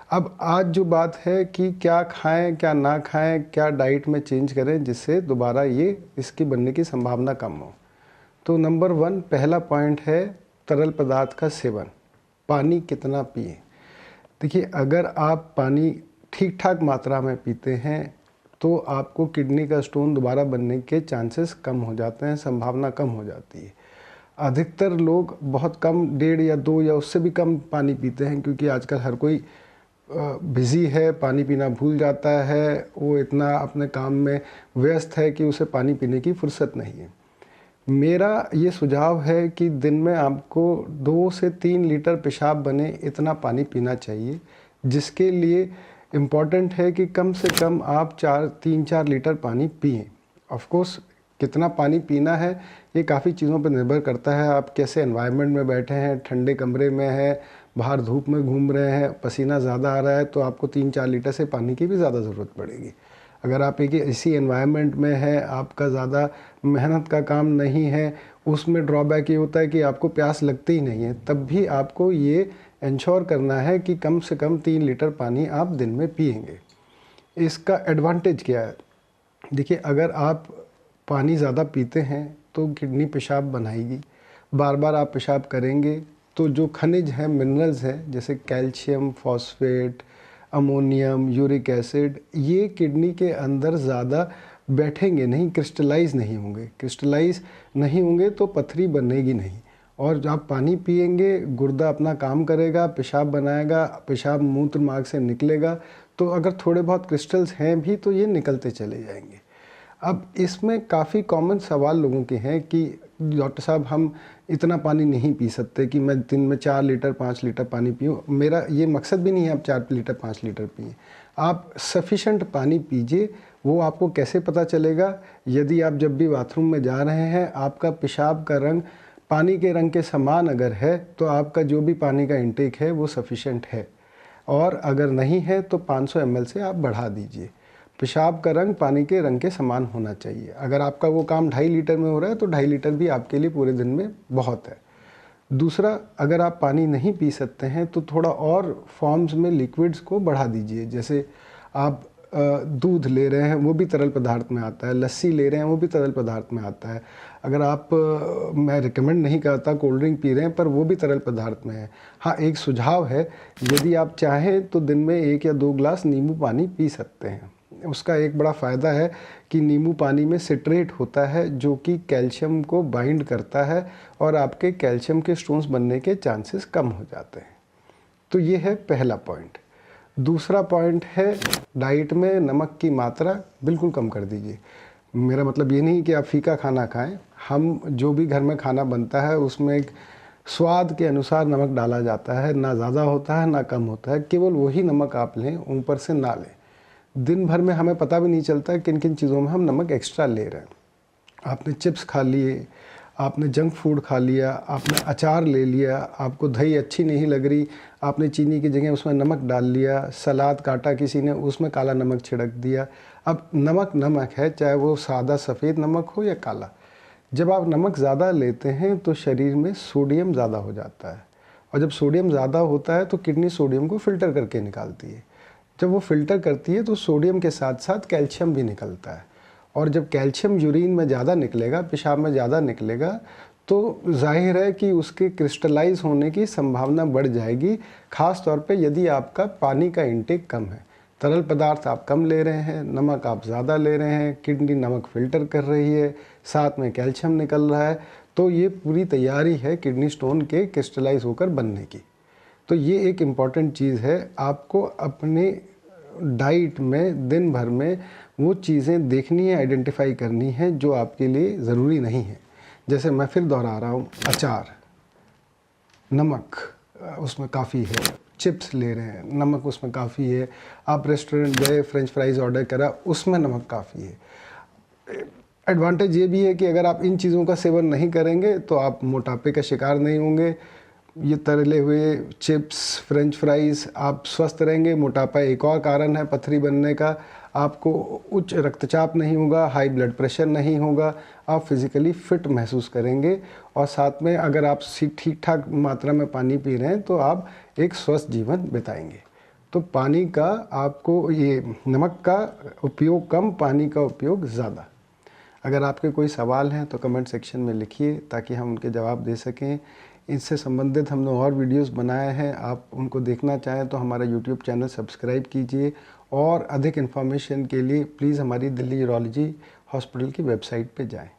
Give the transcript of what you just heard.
अब आज जो बात है कि क्या खाएं क्या ना खाएं, क्या डाइट में चेंज करें जिससे दोबारा ये इसकी बनने की संभावना कम हो। तो नंबर 1 पहला पॉइंट है तरल पदार्थ का सेवन। पानी कितना पिए। देखिए, अगर आप पानी ठीक ठाक मात्रा में पीते हैं तो आपको किडनी का स्टोन दोबारा बनने के चांसेस कम हो जाते हैं, संभावना कम हो जाती है। अधिकतर लोग बहुत कम 1.5 या 2 या उससे भी कम पानी पीते हैं, क्योंकि आजकल हर कोई बिज़ी है, पानी पीना भूल जाता है, वो इतना अपने काम में व्यस्त है कि उसे पानी पीने की फुर्सत नहीं है। मेरा ये सुझाव है कि दिन में आपको 2 से 3 लीटर पेशाब बने इतना पानी पीना चाहिए, जिसके लिए इम्पॉर्टेंट है कि कम से कम आप 3-4 लीटर पानी पिएं। ऑफ कोर्स कितना पानी पीना है ये काफ़ी चीज़ों पर निर्भर करता है। आप कैसे एनवायरनमेंट में बैठे हैं, ठंडे कमरे में हैं, बाहर धूप में घूम रहे हैं, पसीना ज़्यादा आ रहा है तो आपको 3-4 लीटर से पानी की भी ज़्यादा ज़रूरत पड़ेगी। अगर आप एक इसी एनवायरनमेंट में हैं, आपका ज़्यादा मेहनत का काम नहीं है, उसमें ड्रॉबैक ये होता है कि आपको प्यास लगती ही नहीं है, तब भी आपको ये इंश्योर करना है कि कम से कम 3 लीटर पानी आप दिन में पिएंगे। इसका एडवांटेज क्या है? देखिए, अगर आप पानी ज़्यादा पीते हैं तो किडनी पेशाब बनाएगी, बार बार आप पेशाब करेंगे तो जो खनिज हैं, मिनरल्स हैं, जैसे calcium, phosphate, ammonium, uric acid, ये किडनी के अंदर ज़्यादा बैठेंगे नहीं, क्रिस्टलाइज नहीं होंगे। क्रिस्टलाइज नहीं होंगे तो पथरी बनेगी नहीं। और जब आप पानी पिएंगे, गुर्दा अपना काम करेगा, पेशाब बनाएगा, पेशाब मूत्र मार्ग से निकलेगा, तो अगर थोड़े बहुत क्रिस्टल्स हैं भी तो ये निकलते चले जाएंगे। अब इसमें काफ़ी कॉमन सवाल लोगों के हैं कि डॉक्टर साहब हम इतना पानी नहीं पी सकते कि मैं दिन में 4 लीटर 5 लीटर पानी पीऊँ। मेरा ये मकसद भी नहीं है आप 4 लीटर 5 लीटर पिए, आप सफिशेंट पानी पीजिए। वो आपको कैसे पता चलेगा? यदि आप जब भी बाथरूम में जा रहे हैं, आपका पेशाब का रंग पानी के रंग के समान अगर है तो आपका जो भी पानी का इंटेक है वो सफिशेंट है, और अगर नहीं है तो 500 ml से आप बढ़ा दीजिए। पेशाब का रंग पानी के रंग के समान होना चाहिए। अगर आपका वो काम 2.5 लीटर में हो रहा है तो 2.5 लीटर भी आपके लिए पूरे दिन में बहुत है। दूसरा, अगर आप पानी नहीं पी सकते हैं तो थोड़ा और फॉर्म्स में लिक्विड्स को बढ़ा दीजिए। जैसे आप दूध ले रहे हैं वो भी तरल पदार्थ में आता है, लस्सी ले रहे हैं वो भी तरल पदार्थ में आता है। अगर आप मैं रिकमेंड नहीं करता कोल्ड ड्रिंक पी रहे हैं, पर वो भी तरल पदार्थ में है। हाँ, एक सुझाव है, यदि आप चाहें तो दिन में 1 या 2 ग्लास नींबू पानी पी सकते हैं। उसका एक बड़ा फ़ायदा है कि नींबू पानी में सिट्रेट होता है जो कि कैल्शियम को बाइंड करता है और आपके कैल्शियम के स्टोन्स बनने के चांसेस कम हो जाते हैं। तो ये है पहला पॉइंट। दूसरा पॉइंट है डाइट में नमक की मात्रा बिल्कुल कम कर दीजिए। मेरा मतलब ये नहीं कि आप फीका खाना खाएं। हम जो भी घर में खाना बनता है उसमें एक स्वाद के अनुसार नमक डाला जाता है, ना ज़्यादा होता है ना कम होता है। केवल वही नमक आप लें, ऊपर से ना लें। दिन भर में हमें पता भी नहीं चलता किन किन चीज़ों में हम नमक एक्स्ट्रा ले रहे हैं। आपने चिप्स खा लिए, आपने जंक फूड खा लिया, आपने अचार ले लिया, आपको दही अच्छी नहीं लग रही, आपने चीनी की जगह उसमें नमक डाल लिया, सलाद काटा किसी ने उसमें काला नमक छिड़क दिया। अब नमक नमक है, चाहे वो सादा सफ़ेद नमक हो या काला। जब आप नमक ज़्यादा लेते हैं तो शरीर में सोडियम ज़्यादा हो जाता है, और जब सोडियम ज़्यादा होता है तो किडनी सोडियम को फ़िल्टर करके निकालती है। जब वो फ़िल्टर करती है तो सोडियम के साथ साथ कैल्शियम भी निकलता है, और जब कैल्शियम यूरिन में ज़्यादा निकलेगा, पेशाब में ज़्यादा निकलेगा, तो जाहिर है कि उसके क्रिस्टलाइज होने की संभावना बढ़ जाएगी। ख़ास तौर पे यदि आपका पानी का इंटेक कम है, तरल पदार्थ आप कम ले रहे हैं, नमक आप ज़्यादा ले रहे हैं, किडनी नमक फ़िल्टर कर रही है, साथ में कैल्शियम निकल रहा है, तो ये पूरी तैयारी है किडनी स्टोन के क्रिस्टलाइज होकर बनने की। तो ये एक इम्पॉर्टेंट चीज़ है। आपको अपने डाइट में दिन भर में वो चीज़ें देखनी है, आइडेंटिफाई करनी है जो आपके लिए ज़रूरी नहीं है। जैसे मैं फिर दोहरा रहा हूँ, अचार, नमक उसमें काफ़ी है, चिप्स ले रहे हैं, नमक उसमें काफ़ी है, आप रेस्टोरेंट गए, फ्रेंच फ्राइज़ ऑर्डर करा, उसमें नमक काफ़ी है। एडवांटेज ये भी है कि अगर आप इन चीज़ों का सेवन नहीं करेंगे तो आप मोटापे का शिकार नहीं होंगे। ये तले हुए चिप्स, फ्रेंच फ्राइज़, आप स्वस्थ रहेंगे। मोटापा एक और कारण है पथरी बनने का। आपको उच्च रक्तचाप नहीं होगा, हाई ब्लड प्रेशर नहीं होगा, आप फिज़िकली फ़िट महसूस करेंगे, और साथ में अगर आप ठीक ठाक मात्रा में पानी पी रहे हैं तो आप एक स्वस्थ जीवन बिताएंगे। तो पानी का आपको, ये नमक का उपयोग कम, पानी का उपयोग ज़्यादा। अगर आपके कोई सवाल हैं तो कमेंट सेक्शन में लिखिए ताकि हम उनके जवाब दे सकें। इससे संबंधित हमने और वीडियोस बनाए हैं, आप उनको देखना चाहें तो हमारा यूट्यूब चैनल सब्सक्राइब कीजिए। और अधिक इन्फॉर्मेशन के लिए प्लीज़ हमारी दिल्ली यूरोलॉजी हॉस्पिटल की वेबसाइट पे जाएं।